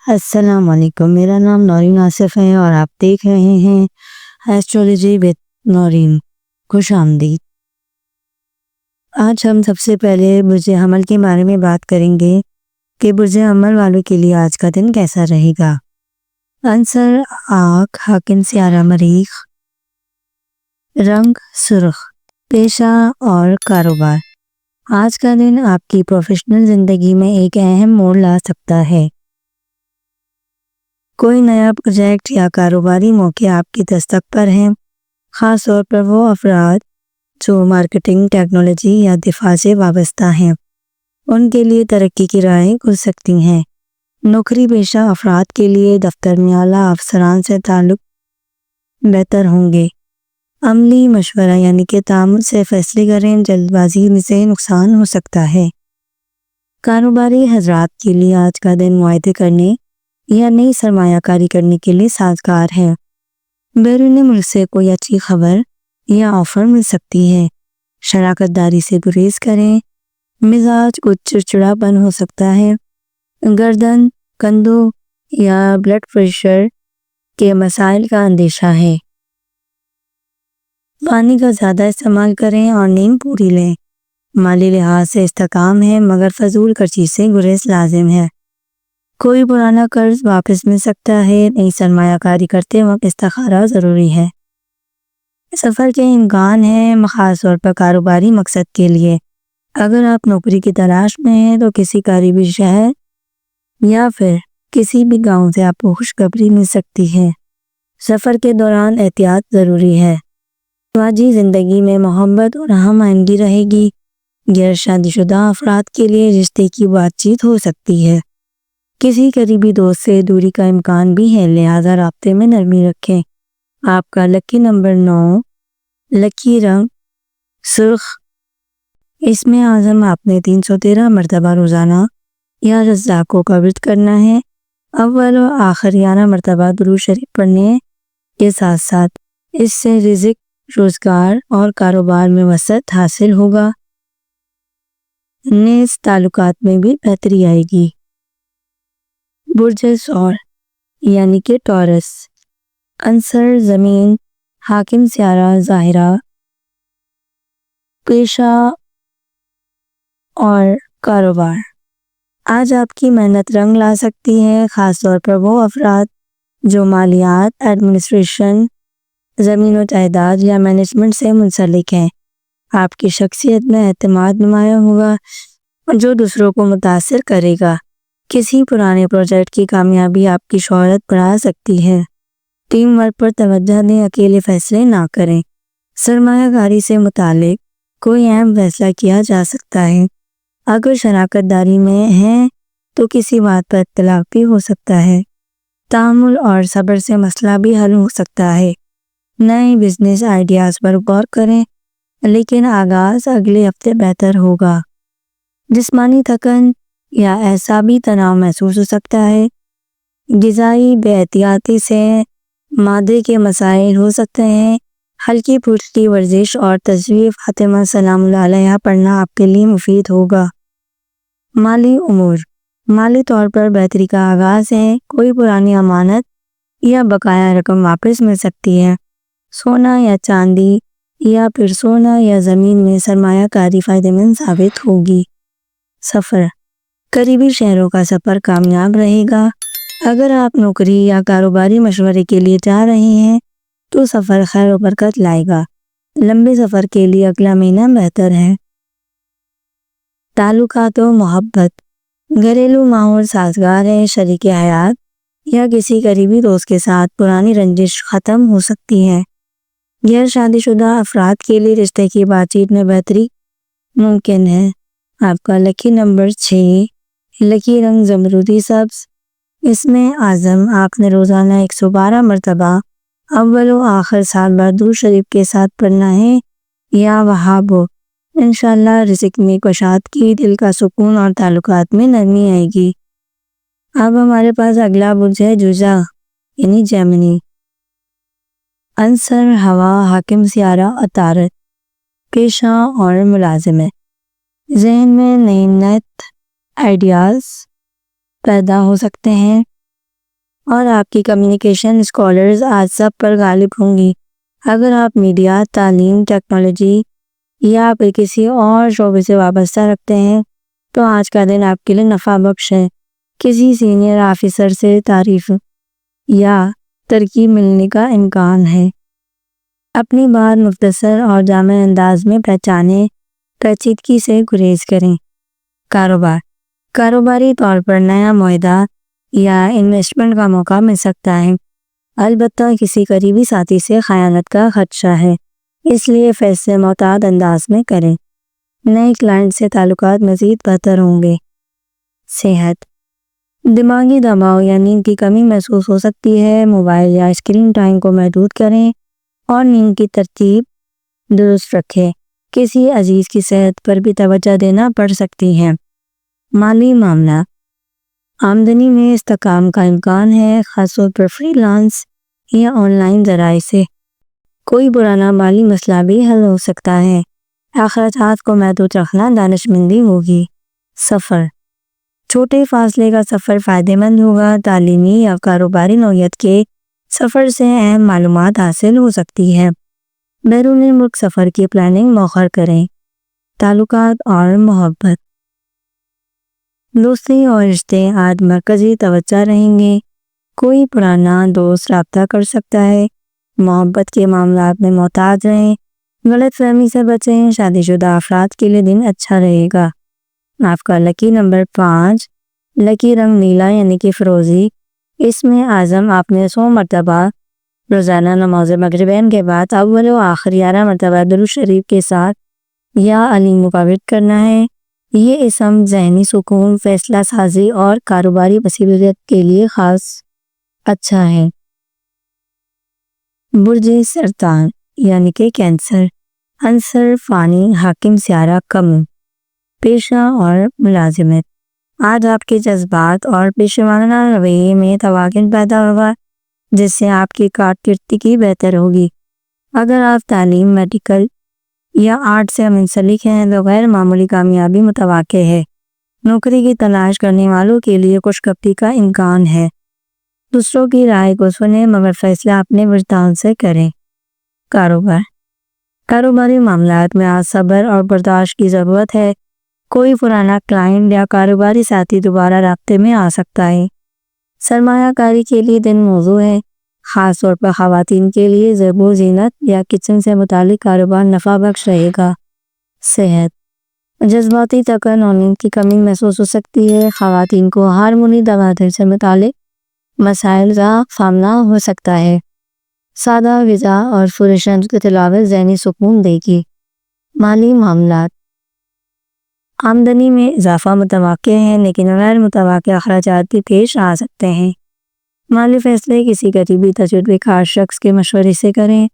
السلام علیکم، میرا نام نورین آصف ہے اور آپ دیکھ رہے ہیں ایسٹرولوجی وتھ نورین۔ خوش آمدید۔ آج ہم سب سے پہلے برج حمل کے بارے میں بات کریں گے کہ برج حمل والوں کے لیے آج کا دن کیسا رہے گا۔ عنصر آگ، حاکم سیارہ مریخ، رنگ سرخ، پیشہ اور کاروبار۔ آج کا دن آپ کی پروفیشنل زندگی میں ایک اہم موڑ لا سکتا ہے۔ کوئی نیا پروجیکٹ یا کاروباری موقع آپ کی دستک پر ہیں، خاص طور پر وہ افراد جو مارکیٹنگ، ٹیکنالوجی یا دفاع سے وابستہ ہیں، ان کے لیے ترقی کی راہیں کھل سکتی ہیں۔ نوکری پیشہ افراد کے لیے دفتر میں اعلیٰ افسران سے تعلق بہتر ہوں گے۔ عملی مشورہ یعنی کہ تعامل سے فیصلے کریں، جلد بازی سے نقصان ہو سکتا ہے۔ کاروباری حضرات کے لیے آج کا دن معاہدے کرنے یا نئی سرمایہ کاری کرنے کے لیے سازگار ہے۔ بیرون ملک سے کوئی اچھی خبر یا آفر مل سکتی ہے۔ شراکت داری سے گریز کریں، مزاج کچھ چڑچڑاپن ہو سکتا ہے۔ گردن، کندھوں یا بلڈ پریشر کے مسائل کا اندیشہ ہے۔ پانی کا زیادہ استعمال کریں اور نیند پوری لیں۔ مالی لحاظ سے استحکام ہے مگر فضول خرچی سے گریز لازم ہے۔ کوئی پرانا قرض واپس مل سکتا ہے۔ نئی سرمایہ کاری کرتے وقت استخارہ ضروری ہے۔ سفر کے امکان ہیں، خاص طور پر کاروباری مقصد کے لیے۔ اگر آپ نوکری کی تلاش میں ہیں تو کسی قریبی شہر یا پھر کسی بھی گاؤں سے آپ کو خوشخبری مل سکتی ہے۔ سفر کے دوران احتیاط ضروری ہے۔ ازدواجی زندگی میں محبت اور ہم آہنگی رہے گی۔ غیر شادی شدہ افراد کے لیے رشتے کی بات چیت ہو سکتی ہے۔ کسی قریبی دوست سے دوری کا امکان بھی ہے، لہذا رابطے میں نرمی رکھیں۔ آپ کا لکی نمبر 9، لکی رنگ سرخ۔ اس میں اعظم آپ نے 313 مرتبہ روزانہ یا رزاقوں کا ورد کرنا ہے۔ اول و آخر 11 مرتبہ درود شریف پڑھنے کے ساتھ ساتھ اس سے رزق، روزگار اور کاروبار میں وسعت حاصل ہوگا۔ نیز تعلقات میں بھی بہتری آئے گی۔ برج ثور یعنی کہ ٹورس، عنصر زمین، حاکم سیارہ ظاہرہ، پیشہ اور کاروبار۔ آج آپ کی محنت رنگ لا سکتی ہے، خاص طور پر وہ افراد جو مالیات، ایڈمنسٹریشن، زمین و جائیداد یا مینجمنٹ سے منسلک ہیں۔ آپ کی شخصیت میں اعتماد نمایاں ہوگا جو دوسروں کو متاثر کرے گا۔ کسی پرانے پروجیکٹ کی کامیابی آپ کی شہرت بڑھا سکتی ہے۔ ٹیم ورک پر توجہ دیں، اکیلے فیصلے نہ کریں۔ سرمایہ کاری سے متعلق کوئی اہم فیصلہ کیا جا سکتا ہے۔ اگر شراکت داری میں ہیں تو کسی بات پر اختلاف بھی ہو سکتا ہے۔ تحمل اور صبر سے مسئلہ بھی حل ہو سکتا ہے۔ نئے بزنس آئیڈیاز پر غور کریں، لیکن آغاز اگلے ہفتے بہتر ہوگا۔ جسمانی تھکن یا اعصابی تناؤ محسوس ہو سکتا ہے۔ غذائی بے احتیاطی سے معدے کے مسائل ہو سکتے ہیں۔ ہلکی پھلکی ورزش اور تسبیح فاطمہ سلام اللہ علیہا پڑھنا آپ کے لیے مفید ہوگا۔ مالی امور، مالی طور پر بہتری کا آغاز ہے۔ کوئی پرانی امانت یا بقایا رقم واپس مل سکتی ہے۔ سونا یا چاندی یا پھر سونا یا زمین میں سرمایہ کاری فائدہ مند ثابت ہوگی۔ سفر، قریبی شہروں کا سفر کامیاب رہے گا۔ اگر آپ نوکری یا کاروباری مشورے کے لیے جا رہے ہیں تو سفر خیر و برکت لائے گا۔ لمبے سفر کے لیے اگلا مہینہ بہتر ہے۔ تعلقات و محبت، گھریلو ماحول سازگار ہے۔ شریک حیات یا کسی قریبی دوست کے ساتھ پرانی رنجش ختم ہو سکتی ہے۔ غیر شادی شدہ افراد کے لیے رشتے کی بات چیت میں بہتری ممکن ہے۔ آپ کا لکی نمبر 6، لکی رنگ زمرودی سبز۔ اس میں اعظم آپ نے روزانہ 112 مرتبہ اول و آخر سال بار درود شریف کے ساتھ پڑھنا ہے۔ یا وہابو، انشاءاللہ رزق میں کشادگی، دل کا سکون اور تعلقات میں نرمی آئے گی۔ اب ہمارے پاس اگلا برج ہے جوزا یعنی جیمنی، عنصر ہوا، حاکم سیارہ عطارد، پیشہ اور ملازمت۔ ذہن میں نئے آئیڈیاز پیدا ہو سکتے ہیں۔ اور آپ کی کمیونیکیشن اسکالرز آج سب پر غالب ہوں گی۔ اگر آپ میڈیا، تعلیم، ٹیکنالوجی یا پھر کسی اور شعبے سے وابستہ رکھتے ہیں تو آج کا دن آپ کے لیے نفع بخش ہے۔ کسی سینئر آفیسر سے تعریف یا ترقی ملنے کا امکان ہے۔ اپنی بات مختصر اور جامع انداز میں پہچانیں، پیچیدگی سے گریز کریں۔ کاروبار، کاروباری طور پر نیا معاہدہ یا انویسٹمنٹ کا موقع مل سکتا ہے، البتہ کسی قریبی ساتھی سے خیانت کا خدشہ ہے، اس لیے فیصلے محتاط انداز میں کریں۔ نئے کلائنٹ سے تعلقات مزید بہتر ہوں گے۔ صحت، دماغی دباؤ یا نیند کی کمی محسوس ہو سکتی ہے۔ موبائل یا اسکرین ٹائم کو محدود کریں اور نیند کی ترتیب درست رکھیں۔ کسی عزیز کی صحت پر بھی توجہ دینا پڑ سکتی ہے۔ مالی معاملہ، آمدنی میں استحکام کا امکان ہے، خاص طور پر فری لانس یا آن لائن ذرائع سے۔ کوئی پرانا مالی مسئلہ بھی حل ہو سکتا ہے۔ اخراجات کو محدود رکھنا دانشمندی ہوگی۔ سفر، چھوٹے فاصلے کا سفر فائدہ مند ہوگا۔ تعلیمی یا کاروباری نوعیت کے سفر سے اہم معلومات حاصل ہو سکتی ہے۔ بیرون ملک سفر کی پلاننگ مؤخر کریں۔ تعلقات اور محبت، دوستی اور رشتے آج مرکزی توجہ رہیں گے۔ کوئی پرانا دوست رابطہ کر سکتا ہے۔ محبت کے معاملات میں محتاط رہیں، غلط فہمی سے بچیں۔ شادی شدہ افراد کے لیے دن اچھا رہے گا۔ آپ کا لکی نمبر 5، لکی رنگ نیلا یعنی کہ فروزی۔ اس میں اعظم آپ نے 100 مرتبہ روزانہ نماز مغربین کے بعد اول و آخر 11 مرتبہ درود شریف کے ساتھ یا علی مقابل کرنا ہے۔ یہ اسم ذہنی سکون، فیصلہ سازی اور کاروباری مصیبت کے لیے خاص اچھا ہے۔ برج سرطان یعنی کہ کینسر، عنصر فانی، حاکم سیارہ کم، پیشہ اور ملازمت۔ آج آپ کے جذبات اور پیشوانہ رویے میں توازن پیدا ہوگا، جس سے آپ کی کارکردگی بہتر ہوگی۔ اگر آپ تعلیم، میڈیکل یا آرٹ سے منسلک ہیں تو غیر معمولی کامیابی متوقع ہے۔ نوکری کی تلاش کرنے والوں کے لیے خوشخبری کا امکان ہے۔ دوسروں کی رائے کو سنیں مگر فیصلہ اپنے وجدان سے کریں۔ کاروبار، کاروباری معاملات میں آج صبر اور برداشت کی ضرورت ہے۔ کوئی پرانا کلائنٹ یا کاروباری ساتھی دوبارہ رابطے میں آ سکتا ہے۔ سرمایہ کاری کے لیے دن موزوں ہے، خاص طور پر خواتین کے لیے زیب و زینت یا کچن سے متعلق کاروبار نفع بخش رہے گا۔ صحت، جذباتی تکن اور نیند کی کمی محسوس ہو سکتی ہے۔ خواتین کو ہارمونی دفاتر سے متعلق مسائل کا سامنا ہو سکتا ہے۔ سادہ غذا اور پرسکون کی تلاوت ذہنی سکون دے گی۔ مالی معاملات، آمدنی میں اضافہ متوقع ہے لیکن غیر متوقع اخراجات بھی پیش آ سکتے ہیں۔ مالی فیصلے کسی قریبی تجربے کار شخص کے مشورے سے کریں۔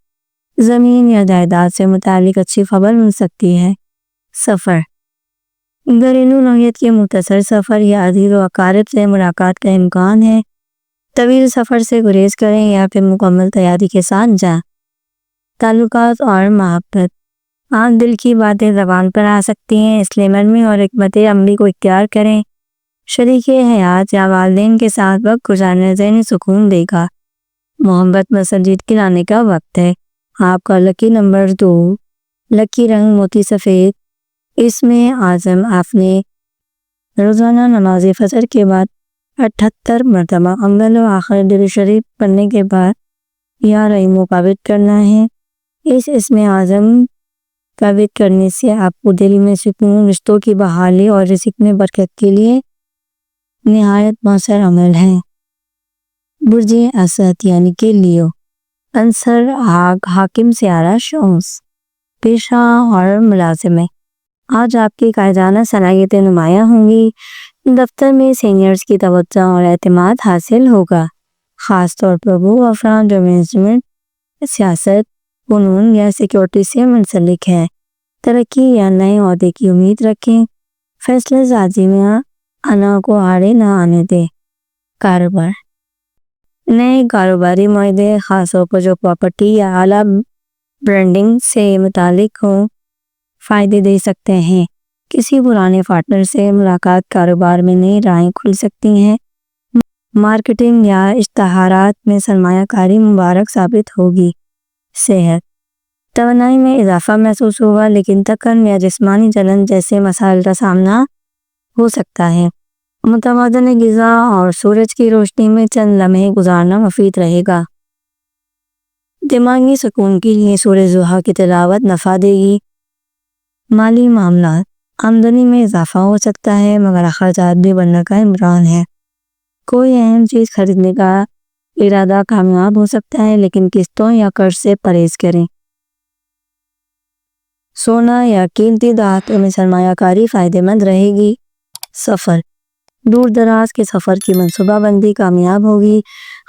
زمین یا جائیداد سے متعلق اچھی خبر مل سکتی ہے۔ سفر، گھریلو نوعیت کے مختصر سفر یا عزیز و اقارب سے ملاقات کا امکان ہے۔ طویل سفر سے گریز کریں یا پھر مکمل تیاری کے ساتھ جائیں۔ تعلقات اور محبت، آج دل کی باتیں زبان پر آ سکتی ہیں، اس لیے نرمی اور حکمت عملی کو اختیار کریں۔ شریک حیات یا والدین کے ساتھ وقت گزارنا ذہنی سکون دے گا۔ محبت میں سنجیدگی لانے کا وقت ہے۔ آپ کا لکی نمبر 2، لکی رنگ موتی سفید۔ اس میں اعظم آپ نے روزانہ نماز فجر کے بعد 78 مرتبہ اول و آخر درود شریف پڑھنے کے بعد یا رئی مقابل کرنا ہے۔ اس میں اعظم ثابت کرنے سے آپ کو دل میں سکون، رشتوں کی بحالی اور رزق میں برکت کے لیے نہایت مؤثر عمل ہے۔ برج اسد یعنی کہ لیو، عنصر آگ، حاکم سیارہ شمس، پیشہ اور ملازمت۔ آج آپ کی قائدانہ صلاحیتیں نمایاں ہوں گی۔ دفتر میں سینئرز کی توجہ اور اعتماد حاصل ہوگا، خاص طور پر وہ افراد جو مینجمنٹ، سیاست، فنون یا سیکیورٹی سے منسلک ہیں۔ ترقی یا نئے عہدے کی امید رکھیں۔ فیصلہ سازی میں انا کو آڑے نہ آنے دیں۔ کاروبار، نئے کاروباری معاہدے، خاص طور پر جو پراپرٹی یا اعلیٰ برانڈنگ سے متعلق ہوں، فائدے دے سکتے ہیں۔ کسی پرانے پارٹنر سے ملاقات کاروبار میں نئی راہیں کھل سکتی ہیں۔ مارکیٹنگ یا اشتہارات میں سرمایہ کاری مبارک ثابت ہوگی۔ صحت، توانائی میں اضافہ محسوس ہوگا لیکن تھکن یا جسمانی جلن جیسے مسائل کا سامنا ہو سکتا ہے۔ متوازن غذا اور سورج کی روشنی میں چند لمحے گزارنا مفید رہے گا۔ دماغی سکون کے لیے سورہ ضحیٰ کی تلاوت نفع دے گی۔ مالی معاملات، آمدنی میں اضافہ ہو سکتا ہے مگر اخراجات بھی بڑھنے کا امکان ہے۔ کوئی اہم چیز خریدنے کا ارادہ کامیاب ہو سکتا ہے لیکن قسطوں یا قرض سے پرہیز کریں۔ سونا یا قیمتی دھاتوں میں سرمایہ کاری فائدہ مند رہے گی۔ سفر، دور دراز کے سفر کی منصوبہ بندی کامیاب ہوگی،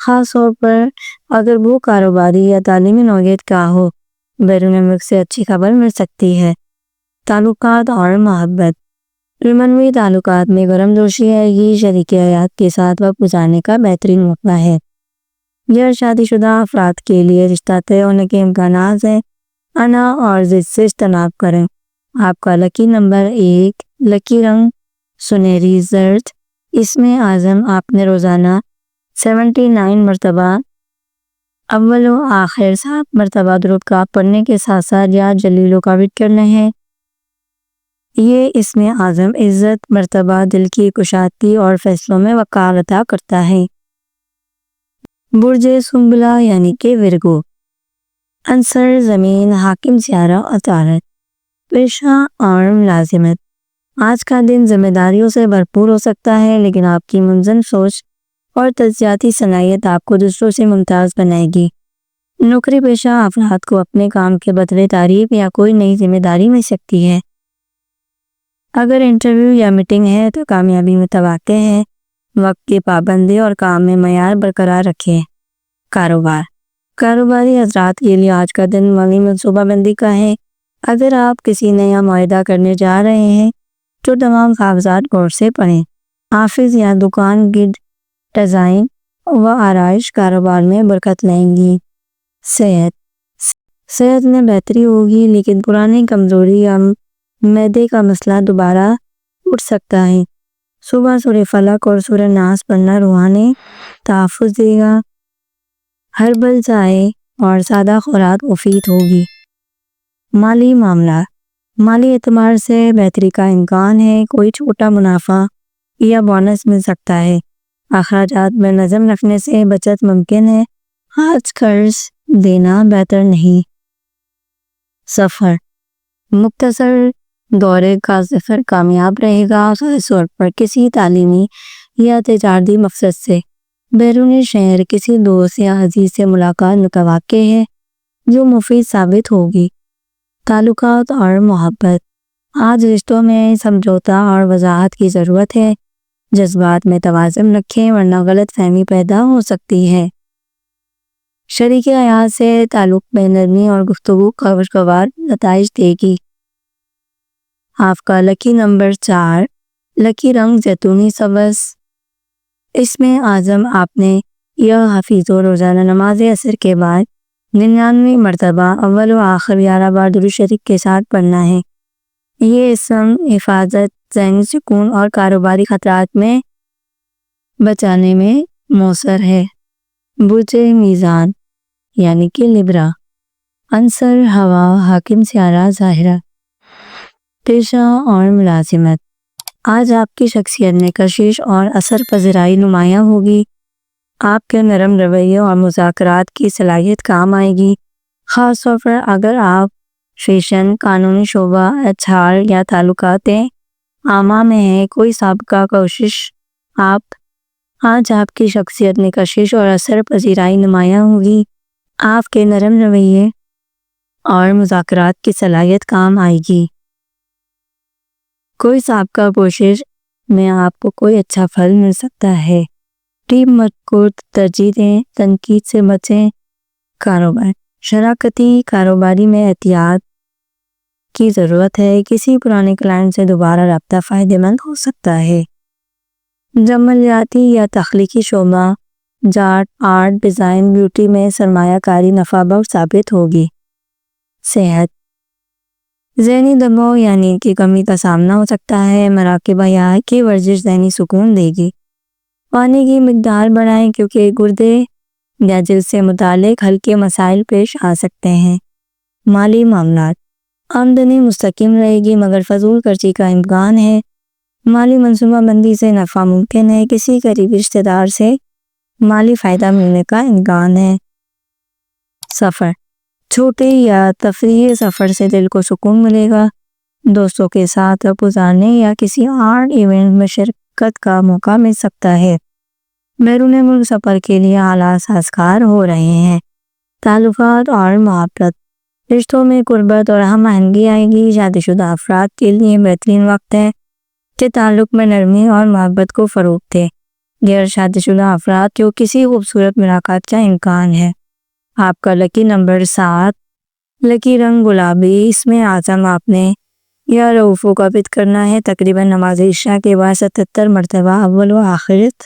خاص طور پر اگر وہ کاروباری یا تعلیمی نوعیت کا ہو۔ بیرون ملک سے اچھی خبر مل سکتی ہے۔ تعلقات اور محبت، رمنوی تعلقات میں گرم جوشی آئے گی، شریک حیات کے ساتھ وقت گزارنے کا بہترین موقع ہے۔ غیر شادی شدہ افراد کے لیے رشتہ طے ہونے کے امکانات ہیں۔ انا اور ضد سے اجتناب کریں۔ آپ کا لکی نمبر 1، لکی رنگ سنہری زرد۔ اس میں اعظم آپ نے روزانہ 79 مرتبہ اول و آخر 7 مرتبہ درود کا پڑھنے کے ساتھ ساتھ یا جلیل و ثابت کرنے ہیں۔ یہ اس میں اعظم عزت مرتبہ دل کی کشادگی اور فیصلوں میں وقار عطا کرتا ہے۔ برج سنبلہ یعنی کہ ورگو، عنصر زمین، حاکم سیارہ عطارد۔ پیشہ اور ملازمت، آج کا دن ذمہ داریوں سے بھرپور ہو سکتا ہے لیکن آپ کی منظم سوچ اور تجزیاتی صلاحیت آپ کو دوسروں سے ممتاز بنائے گی۔ نوکری پیشہ افراد کو اپنے کام کے بدلے تعریف یا کوئی نئی ذمہ داری مل سکتی ہے۔ اگر انٹرویو یا میٹنگ ہے تو کامیابی متوقع ہے۔ وقت کی پابندی اور کام میں معیار برقرار رکھیں۔ کاروبار، کاروباری حضرات کے لیے آج کا دن مالی منصوبہ بندی کا ہے۔ اگر آپ کسی نیا معاہدہ کرنے جا رہے ہیں تو تمام کاغذات غور سے پڑھیں۔ آفس یا دکان کی ڈیزائن و آرائش کاروبار میں برکت لائیں گی۔ صحت میں بہتری ہوگی لیکن پرانی کمزوری یا معدے کا مسئلہ دوبارہ اٹھ سکتا ہے۔ صبح سورہ فلق اور سورہ ناس پڑھنا روحانی تحفظ دے گا۔ ہربل چائے اور سادہ خوراک مفید ہوگی۔ مالی معاملات، مالی اعتبار سے بہتری کا امکان ہے۔ کوئی چھوٹا منافع یا بونس مل سکتا ہے۔ اخراجات میں نظم رکھنے سے بچت ممکن ہے۔ آج قرض دینا بہتر نہیں۔ سفر، مختصر دورے کا سفر کامیاب رہے گا، خاص طور پر کسی تعلیمی یا تجارتی مقصد سے۔ بیرونی شہر کسی دوست یا عزیز سے ملاقات متوقع ہے جو مفید ثابت ہوگی۔ تعلقات اور محبت، آج رشتوں میں سمجھوتا اور وضاحت کی ضرورت ہے۔ جذبات میں توازن رکھیں ورنہ غلط فہمی پیدا ہو سکتی ہے۔ شریک حیات سے تعلق میں نرمی اور گفتگو خوشگوار نتائج دے گی۔ آپ کا لکی نمبر 4، لکی رنگ زیتونی سبز۔ اس میں اعظم آپ نے یا حافظ و روزانہ نماز عصر کے بعد 99 مرتبہ اول و آخر 11 بار درود شریف کے ساتھ پڑھنا ہے۔ یہ اسم حفاظت، ذہنی سکون اور کاروباری خطرات میں بچانے میں مؤثر ہے۔ برج میزان یعنی کہ لبرا، عنصر ہوا، حاکم سیارہ ظاہرہ۔ پیشہ اور ملازمت، آج آپ کی شخصیت میں کشش اور اثر پذیرائی نمایاں ہوگی۔ آپ کے نرم رویے اور مذاکرات کی صلاحیت کام آئے گی، خاص طور پر اگر آپ فیشن، قانونی شعبہ، HR یا تعلقات عامہ میں ہیں۔ کوئی سابقہ کوشش، آج آپ کی شخصیت میں کشش اور اثر پذیرائی نمایاں ہوگی۔ آپ کے نرم رویے اور مذاکرات کی صلاحیت کام آئے گی۔ کوئی سابقہ کوشش میں آپ کو کوئی اچھا پھل مل سکتا ہے۔ ٹیم ورک کو ترجیح دیں، تنقید سے بچیں۔ کاروبار، شراکتی کاروباری میں احتیاط کی ضرورت ہے۔ کسی پرانے کلائنٹ سے دوبارہ رابطہ فائدہ مند ہو سکتا ہے۔ جمالیاتی یا تخلیقی شعبہ، آرٹ، ڈیزائن، بیوٹی میں سرمایہ کاری نفع بخش ثابت ہوگی۔ صحت، ذہنی دباؤ یعنی کہ کمی کا سامنا ہو سکتا ہے۔ مراقبہ یا کی ورزش ذہنی سکون دے گی۔ پانی کی مقدار بڑھائیں کیونکہ گردے یا جلد سے متعلق ہلکے مسائل پیش آ سکتے ہیں۔ مالی معاملات، آمدنی مستحکم رہے گی مگر فضول خرچی کا امکان ہے۔ مالی منصوبہ بندی سے نفع ممکن ہے، کسی قریبی رشتہ دار سے مالی فائدہ ملنے کا امکان ہے۔ سفر، چھوٹے یا تفریحی سفر سے دل کو سکون ملے گا۔ دوستوں کے ساتھ وقت گزارنے یا کسی آرٹ ایونٹ میں شرکت کا موقع مل سکتا ہے۔ بیرون ملک سفر کے لیے حالات سازگار ہو رہے ہیں۔ تعلقات اور محبت، رشتوں میں قربت اور ہم آہنگی آئے گی۔ شادی شدہ افراد کے لیے بہترین وقت ہے کہ تعلق میں نرمی اور محبت کو فروغ دے۔ غیر شادی شدہ افراد کو کسی خوبصورت ملاقات کا امکان ہے۔ آپ کا لکی نمبر 7، لکی رنگ گلابی۔ اس میں عزم آپ نے یا رؤوفوں کا عقد کرنا ہے۔ تقریباً نماز عشاء کے بعد 77 مرتبہ اول و آخرت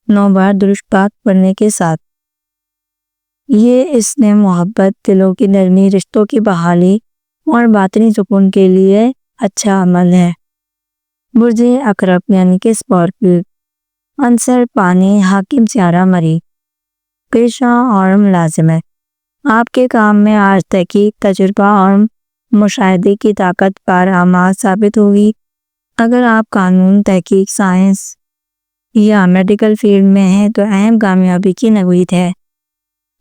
9 بار درود پاک پڑھنے کے ساتھ یہ اس نے محبت، دلوں کی نرمی، رشتوں کی بحالی اور باطنی سکون کے لیے اچھا عمل ہے۔ برج عقرب یعنی کہ اسکارپیو، عنصر پانی، حاکم سیارہ مری۔ پیشہ اور ملازمت، آپ کے کام میں آج تحقیق، تجربہ اور مشاہدے کی طاقت کارآمد ثابت ہوگی۔ اگر آپ قانون، تحقیق، سائنس یا میڈیکل فیلڈ میں ہیں تو اہم کامیابی کی نوید ہے۔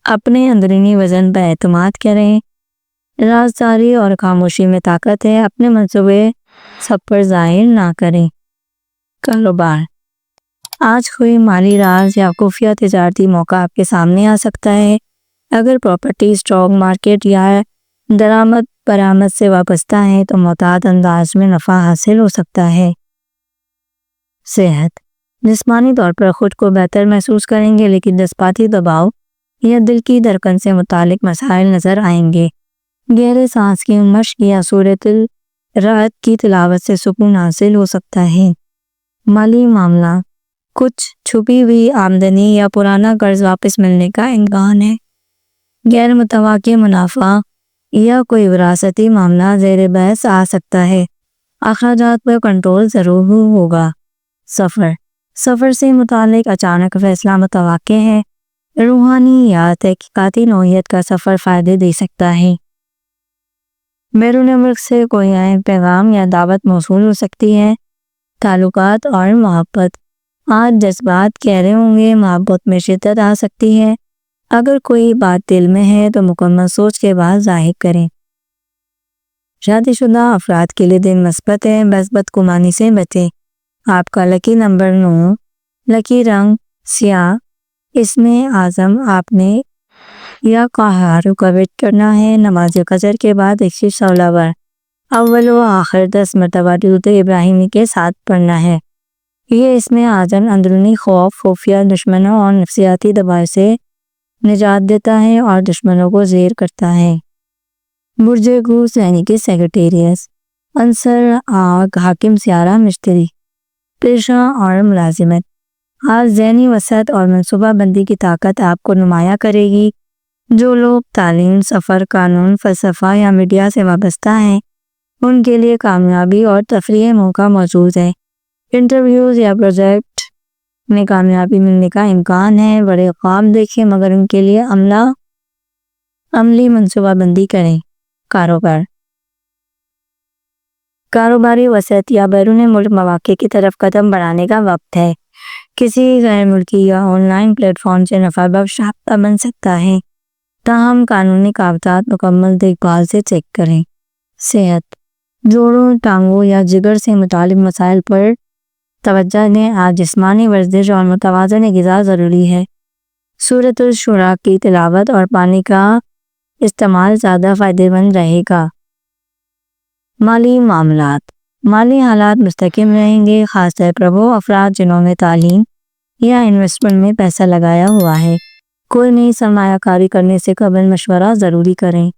اپنے اندرونی وزن پر اعتماد کریں۔ رازداری اور خاموشی میں طاقت ہے، اپنے منصوبے سب پر ظاہر نہ کریں۔ کاروبار، آج کوئی مالی راز یا خفیہ تجارتی موقع آپ کے سامنے آ سکتا ہے۔ اگر پراپرٹی، اسٹاک مارکیٹ یا درآمد برآمد سے وابستہ ہیں تو معتاد انداز میں نفع حاصل ہو سکتا ہے۔ صحت، جسمانی طور پر خود کو بہتر محسوس کریں گے لیکن جذباتی دباؤ یا دل کی دھڑکن سے متعلق مسائل نظر آئیں گے۔ گہرے سانس کی مشق یا سورۃ الرعد کی تلاوت سے سکون حاصل ہو سکتا ہے۔ مالی معاملہ، کچھ چھپی ہوئی آمدنی یا پرانا قرض واپس ملنے کا امکان ہے۔ غیر متوقع منافع یا کوئی وراثتی معاملہ زیر بحث آ سکتا ہے۔ اخراجات پر کنٹرول ضرور ہوگا۔ سفر سے متعلق اچانک فیصلہ متوقع ہے۔ روحانی یا تحقیقاتی نوعیت کا سفر فائدے دے سکتا ہے۔ بیرون ملک سے کوئی اہم پیغام یا دعوت موصول ہو سکتی ہے۔ تعلقات اور محبت، آج جذبات گہرے ہوں گے، محبت میں شدت آ سکتی ہے۔ اگر کوئی بات دل میں ہے تو مکمل سوچ کے بعد ظاہر کریں۔ شادی شدہ افراد کے لیے دن مثبت ہے، بس بدگمانی سے بچیں۔ آپ کا لکی نمبر 9، لکی رنگ سیاہ۔ اس میں عزم آپ نے یا قہار کا ویٹ کرنا ہے۔ نماز فجر کے بعد 116 بار اول و آخر 10 مرتبہ درود ابراہیمی کے ساتھ پڑھنا ہے۔ یہ اس میں عزم اندرونی خوف، خفیہ دشمنوں اور نفسیاتی دباؤ سے نجات دیتا ہے اور دشمنوں کو زیر کرتا ہے۔ برج قوس یعنی کہ سیگیٹیریس، عنصر آگ، حاکم سیارہ مشتری۔ پیشہ اور ملازمت، آج ذہنی وسعت اور منصوبہ بندی کی طاقت آپ کو نمایاں کرے گی۔ جو لوگ تعلیم، سفر، قانون، فلسفہ یا میڈیا سے وابستہ ہیں ان کے لیے کامیابی اور تفریح موقع موجود ہے۔ انٹرویوز یا پروجیکٹ میں کامیابی ملنے کا امکان ہے۔ بڑے خواب دیکھیں مگر ان کے لیے عملی منصوبہ بندی کریں۔ کاروباری وسعت یا بیرون ملک مواقع کی طرف قدم بڑھانے کا وقت ہے۔ کسی غیر ملکی یا آن لائن پلیٹ فارم سے نفع بخش رابطہ بن سکتا ہے، تاہم قانونی کاغذات مکمل دیکھ بھال سے چیک کریں۔ صحت، جوڑوں، ٹانگوں یا جگر سے متعلق مسائل پر توجہ دیں۔ آج جسمانی ورزش اور متوازن غذا ضروری ہے۔ سورۃ الشورى کی تلاوت اور پانی کا استعمال زیادہ فائدہ مند رہے گا۔ مالی معاملات، مالی حالات مستحکم رہیں گے، خاص طور پر وہ افراد جنہوں نے تعلیم یا انویسٹمنٹ میں پیسہ لگایا ہوا ہے۔ کوئی نئی سرمایہ کاری کرنے سے قبل مشورہ ضروری کریں۔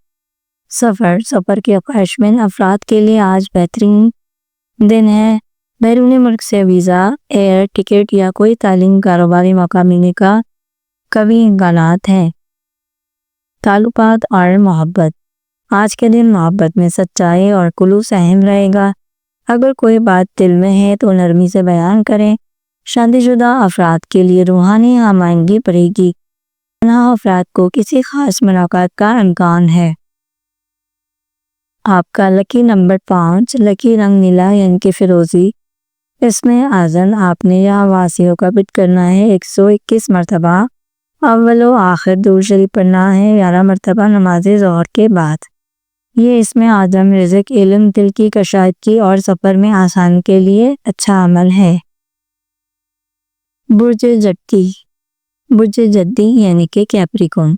سفر کے خواہشمند افراد کے لیے آج بہترین دن ہے۔ بیرون ملک سے ویزا، ایئر ٹکٹ یا کوئی تعلیم، کاروباری موقع ملنے کا قوی امکانات ہیں۔ تعلقات اور محبت، آج کے دن محبت میں سچائی اور خلوص اہم رہے گا۔ اگر کوئی بات دل میں ہے تو نرمی سے بیان کریں۔ شادی شدہ افراد کے لیے روحانی ہمآہنگی بڑھے گی۔ تنہا افراد کو کسی خاص ملاقات کا امکان ہے۔ آپ کا لکی نمبر 5، لکی رنگ نیلا یعنی کہ فیروزی۔ اس میں اذان آپ نے یہاں واسیوں کا بٹ کرنا ہے 121 مرتبہ۔ اول و آخر درود شریف پڑھنا ہے 11 مرتبہ نماز ظہر کے بعد۔ یہ اس میں اعظم رزق، علم، دل کی کشادگی اور سفر میں آسانی کے لیے اچھا عمل ہے۔ برج جدی، برج جدی یعنی کہ کیپریکون،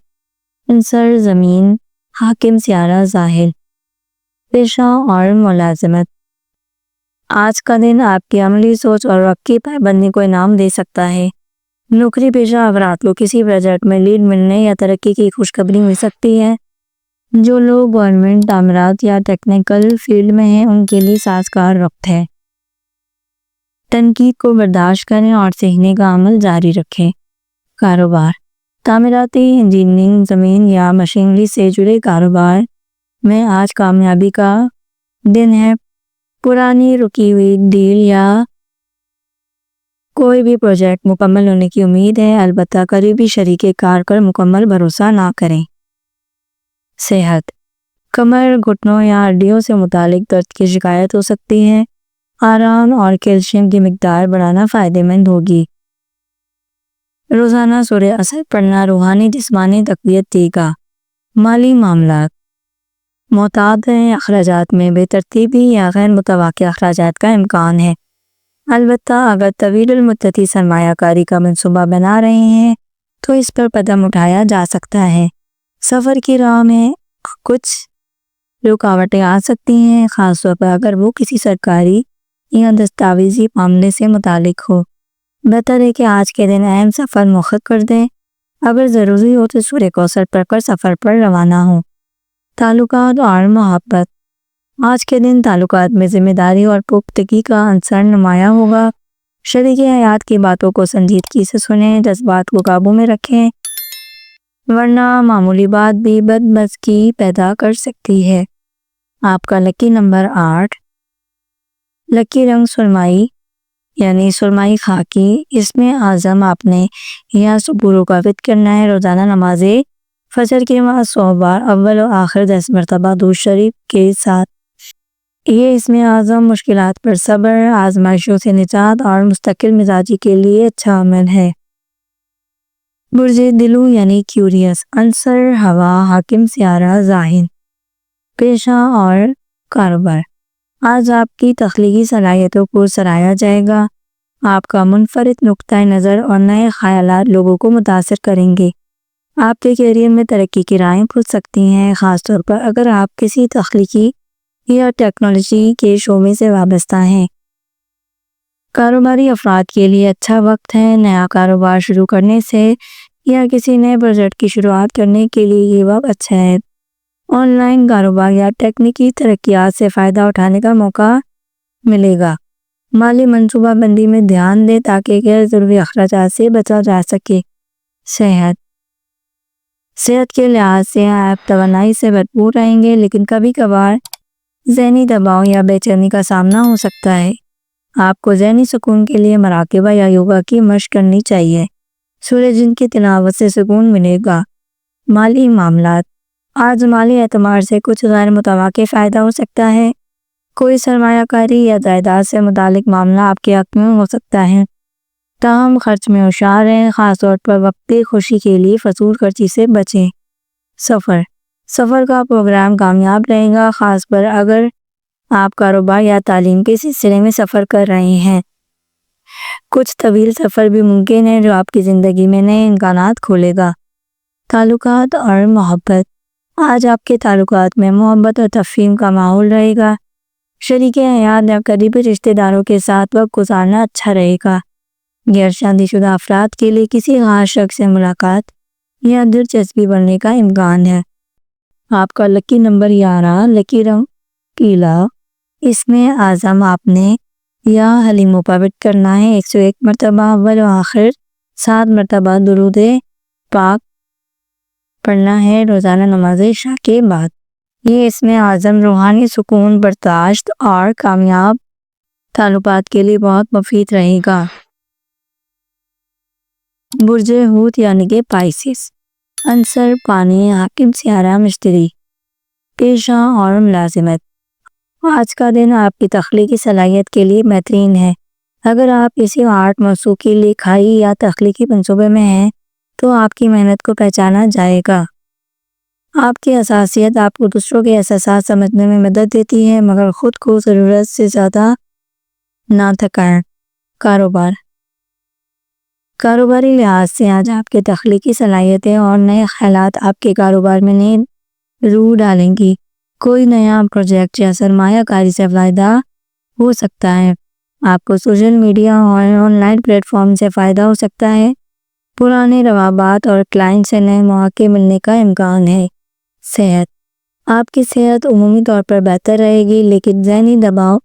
عنصر زمین، حاکم سیارہ ظاہر، پیشہ اور ملازمت۔ آج کا دن آپ کی عملی سوچ اور وقت کی پابندی کو انعام دے سکتا ہے۔ نوکری پیشہ افراد کو کسی پروجیکٹ میں لیڈ ملنے یا ترقی کی خوشخبری مل سکتی ہے۔ جو لوگ گورنمنٹ، تعمیرات یا ٹیکنیکل فیلڈ میں ہیں ان کے لیے سازگار وقت ہے۔ تنقید کو برداشت کریں اور سیکھنے کا عمل جاری رکھیں۔ کاروبار، تعمیراتی، انجینئرنگ، زمین یا مشینری سے جڑے کاروبار میں آج کامیابی کا دن ہے۔ پرانی رکی ہوئی ڈیل یا کوئی بھی پروجیکٹ مکمل ہونے کی امید ہے، البتہ قریبی شریک کار پر مکمل بھروسہ نہ کریں۔ صحت، کمر، گھٹنوں یا ہڈیوں سے متعلق درد کی شکایت ہو سکتی ہے۔ آرام اور کیلشیم کی مقدار بڑھانا فائدہ مند ہوگی۔ روزانہ سورہ اثر پڑھنا روحانی جسمانی تقویت دے گا۔ مالی معاملات، معتاد اخراجات میں بے ترتیبی یا غیر متوقع اخراجات کا امکان ہے، البتہ اگر طویل المدتی سرمایہ کاری کا منصوبہ بنا رہے ہیں تو اس پر قدم اٹھایا جا سکتا ہے۔ سفر کی راہ میں کچھ رکاوٹیں آ سکتی ہیں، خاص طور پر اگر وہ کسی سرکاری یا دستاویزی معاملے سے متعلق ہو۔ بہتر ہے کہ آج کے دن اہم سفر مؤخر کر دیں، اگر ضروری ہو تو سورہ کوثر پڑھ کر سفر پر روانہ ہوں۔ تعلقات اور محبت، آج کے دن تعلقات میں ذمہ داری اور پختگی کا عنصر نمایاں ہوگا۔ شریک حیات کی باتوں کو سنجیدگی سے سنیں، جذبات کو قابو میں رکھیں، ورنہ معمولی بات بھی بدمزگی پیدا کر سکتی ہے۔ آپ کا لکی نمبر 8، لکی رنگ سرمائی یعنی سرمائی خاکی۔ اس میں اعظم آپ نے یہاں صبح کا وتر کرنا ہے روزانہ نماز فجر کے بعد 100 بار اول و آخر 10 مرتبہ درود شریف کے ساتھ۔ یہ اس میں اعظم مشکلات پر صبر، آزمائشوں سے نجات اور مستقل مزاجی کے لیے اچھا عمل ہے۔ برج دلو یعنی کیوریس، عنصر ہوا، حاکم سیارہ ظاہر، پیشہ اور کاروبار۔ آج آپ کی تخلیقی صلاحیتوں کو سراہا جائے گا۔ آپ کا منفرد نقطۂ نظر اور نئے خیالات لوگوں کو متاثر کریں گے۔ آپ کے کیریئر میں ترقی کی راہیں کھل سکتی ہیں، خاص طور پر اگر آپ کسی تخلیقی یا ٹیکنالوجی کے شعبے سے وابستہ ہیں۔ کاروباری افراد کے لیے اچھا وقت ہے۔ نیا کاروبار شروع کرنے سے یا کسی نئے پروجیکٹ کی شروعات کرنے کے لیے یہ وقت اچھا ہے۔ آن لائن کاروبار یا تکنیکی ترقیات سے فائدہ اٹھانے کا موقع ملے گا۔ مالی منصوبہ بندی میں دھیان دیں تاکہ غیر ضروری اخراجات سے بچا جا سکے۔ صحت کے لحاظ سے آپ توانائی سے بھرپور رہیں گے، لیکن کبھی کبھار ذہنی دباؤ یا بے چینی کا سامنا ہو سکتا ہے۔ آپ کو ذہنی سکون کے لیے مراقبہ یا یوگا کی مشق کرنی چاہیے۔ سورہ جن کی تلاوت سے سکون ملے گا۔ مالی معاملات، آج مالی اعتبار سے کچھ غیر متوقع فائدہ ہو سکتا ہے۔ کوئی سرمایہ کاری یا جائیداد سے متعلق معاملہ آپ کے حق میں ہو سکتا ہے، تاہم خرچ میں ہوشیار رہیں، خاص طور پر وقتی خوشی کے لیے فضول خرچی سے بچیں۔ سفر کا پروگرام کامیاب رہے گا، خاص پر اگر آپ کاروبار یا تعلیم کے سلسلے میں سفر کر رہے ہیں۔ کچھ طویل سفر بھی ممکن ہے جو آپ کی زندگی میں نئے امکانات کھولے گا۔ تعلقات اور محبت، آج آپ کے تعلقات میں محبت اور تفہیم کا ماحول رہے گا۔ شریک حیات یا قریبی رشتہ داروں کے ساتھ وقت گزارنا اچھا رہے گا۔ غیر شادی شدہ افراد کے لیے کسی خاص شخص سے ملاقات یا دلچسپی بڑھنے کا امکان ہے۔ آپ کا لکی نمبر 11، لکی رنگ پیلا۔ اس میں اعظم آپ نے یا حلیم پاوٹ کرنا ہے 101 مرتبہ اول و آخر 7 مرتبہ درود پاک پڑھنا ہے روزانہ نماز عشاء کے بعد۔ یہ اس میں اعظم روحانی سکون، برداشت اور کامیاب تعلقات کے لیے بہت مفید رہے گا۔ برج حوت یعنی کہ پائسس، عنصر پانی، حاکم سیارہ مشتری، پیشہ اور ملازمت۔ آج کا دن آپ کی تخلیقی صلاحیت کے لیے بہترین ہے۔ اگر آپ کسی آرٹ، موسیقی، لکھائی یا تخلیقی منصوبے میں ہیں تو آپ کی محنت کو پہچانا جائے گا۔ آپ کی حساسیت آپ کو دوسروں کے احساسات سمجھنے میں مدد دیتی ہے، مگر خود کو ضرورت سے زیادہ نہ تھکائیں۔ کاروباری لحاظ سے آج آپ کے تخلیقی صلاحیتیں اور نئے خیالات آپ کے کاروبار میں نئی روح ڈالیں گی۔ کوئی نیا پروجیکٹ یا سرمایہ کاری سے فائدہ ہو سکتا ہے۔ آپ کو سوشل میڈیا اور آن لائن پلیٹ فارم سے فائدہ ہو سکتا ہے۔ پرانے روابط اور کلائنٹ سے نئے مواقع ملنے کا امکان ہے۔ صحت، آپ کی صحت عمومی طور پر بہتر رہے گی، لیکن ذہنی دباؤ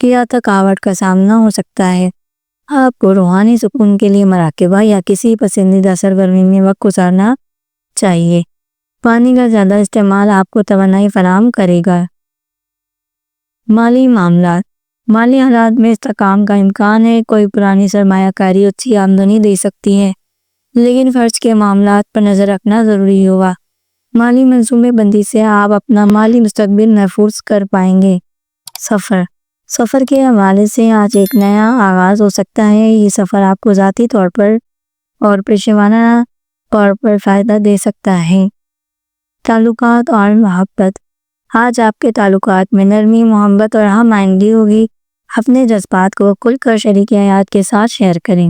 یا تھکاوٹ کا سامنا ہو سکتا ہے۔ آپ کو روحانی سکون کے لیے مراقبہ یا کسی پسندیدہ سرگرمی میں وقت گزارنا چاہیے۔ پانی کا زیادہ استعمال آپ کو توانائی فراہم کرے گا۔ مالی معاملات، مالی حالات میں استحکام کا امکان ہے۔ کوئی پرانی سرمایہ کاری اچھی آمدنی دے سکتی ہے، لیکن خرچ کے معاملات پر نظر رکھنا ضروری ہوگا۔ مالی منصوبے بندی سے آپ اپنا مالی مستقبل محفوظ کر پائیں گے۔ سفر کے حوالے سے آج ایک نیا آغاز ہو سکتا ہے۔ یہ سفر آپ کو ذاتی طور پر اور پیشہ طور پر فائدہ دے سکتا ہے۔ تعلقات اور محبت، آج آپ کے تعلقات میں نرمی، محبت اور ہم آہنگی ہوگی۔ اپنے جذبات کو کھل کر شریک حیات کے ساتھ شیئر کریں۔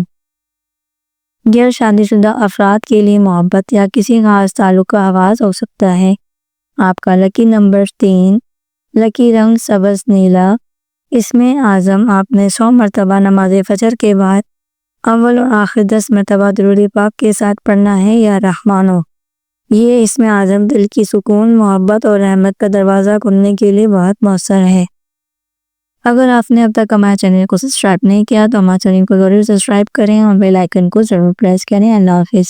غیر شادی شدہ افراد کے لیے محبت یا کسی خاص تعلق کا آغاز ہو سکتا ہے۔ آپ کا لکی نمبر 3، لکی رنگ سبز نیلا۔ اس میں اعظم آپ نے 100 مرتبہ نماز فجر کے بعد اول اور آخر 10 مرتبہ درود پاک کے ساتھ پڑھنا ہے، یا رحمانو۔ یہ اس میں اعظم دل کی سکون، محبت اور رحمت کا دروازہ کھولنے کے لیے بہت مؤثر ہے۔ اگر آپ نے اب تک ہمارے چینل کو سبسکرائب نہیں کیا تو ہمارے چینل کو ضرور سبسکرائب کریں اور بیل آئیکن کو ضرور پریس کریں۔ اللہ حافظ۔